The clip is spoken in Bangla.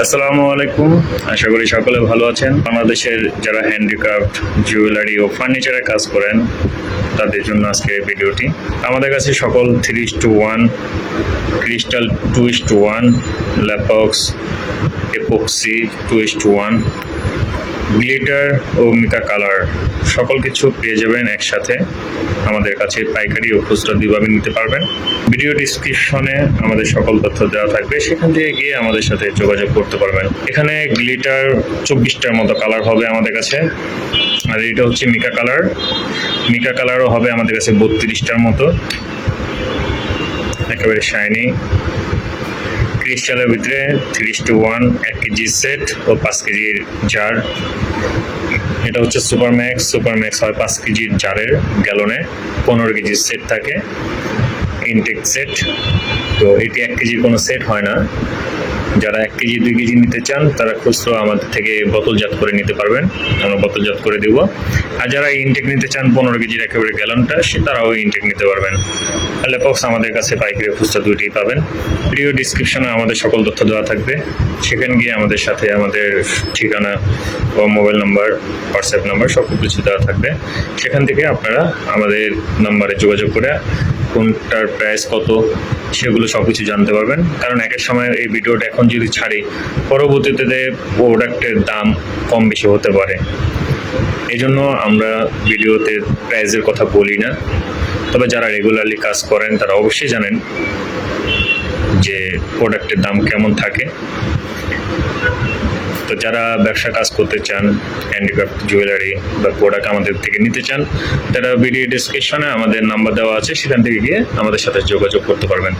আসসালামু আলাইকুম। আশা করি সকলে ভালো আছেন। বাংলাদেশের যারা হ্যান্ডিক্রাফট, জুয়েলারি ও ফার্নিচারের কাজ করেন তাদের জন্য আজকে এই ভিডিওটি। আমাদের কাছে সকল 3:1, ক্রিস্টাল 2:1, ল্যাপক্স, এপক্সি 2:1, গ্লিটার ও মিকা কালার সকল কিছু পেয়ে যাবেন একসাথে আমাদের কাছে। পাইকারি ও খুচরা দুইভাবে নিতে পারবেন। ভিডিও ডিসক্রিপশনে আমাদের সকল তথ্য দেওয়া থাকবে, সেখান থেকে গিয়ে আমাদের সাথে যোগাযোগ করতে পারবেন। এখানে গ্লিটার 24টার মতো কালার হবে আমাদের কাছে, আর এটা হচ্ছে মিকা কালার। মিকা কালারও হবে আমাদের কাছে 32টার মতো, একেবারে শাইনি। ক্রিস্টালের ভিতরে 3:1, 1 কেজি সেট ও 5 কেজির জার। এটা হচ্ছে সুপারম্যাক্স। সুপারম্যাক্স হয় 5 কেজির জারের গ্যালনে, 15 কেজির সেট থাকে, ইনটেক সেট। তো এটি 1 কেজির কোনো সেট হয় না। যারা 1 কেজি 2 কেজি নিতে চান তারা খুচরো আমাদের থেকে বোতলজাত করে নিতে পারবেন, আমরা বোতলজাত করে দেব। আর যারা ইনটেক নিতে চান 15 কেজির একেবারে গ্যালনটা, তারাও ইনটেক নিতে পারবেন। ল্যাপক্স আমাদের কাছে পাইকারি খুচরা দুইটাই পাবেন। ভিডিও ডিসক্রিপশনে আমাদের সকল তথ্য দেওয়া থাকবে, সেখানে গিয়ে আমাদের সাথে আমাদের ঠিকানা ও মোবাইল নাম্বার, হোয়াটসঅ্যাপ নাম্বার সব কিছু দেওয়া থাকবে। সেখান থেকে আপনারা আমাদের নাম্বারে যোগাযোগ করে কোনটার প্রাইস কত সেগুলো সব কিছু জানতে পারবেন। কারণ একের সময় এই ভিডিওটা এখন যদি ছাড়ি, পরবর্তীতে প্রোডাক্টের দাম কম বেশি হতে পারে। এই জন্য আমরা ভিডিওতে প্রাইসের কথা বলি না। তবে যারা রেগুলারলি কাজ করেন তারা অবশ্যই জানেন যে প্রোডাক্টের দাম কেমন থাকে। তো যারা ব্যবসা কাজ করতে চান, হ্যান্ডিক্রাফট, জুয়েলারি বা প্রোডাক্ট আমাদের থেকে নিতে চান, তারা ভিডিও ডিসক্রিপশনে আমাদের নাম্বার দেওয়া আছে, সেখান থেকে গিয়ে আমাদের সাথে যোগাযোগ করতে পারবেন।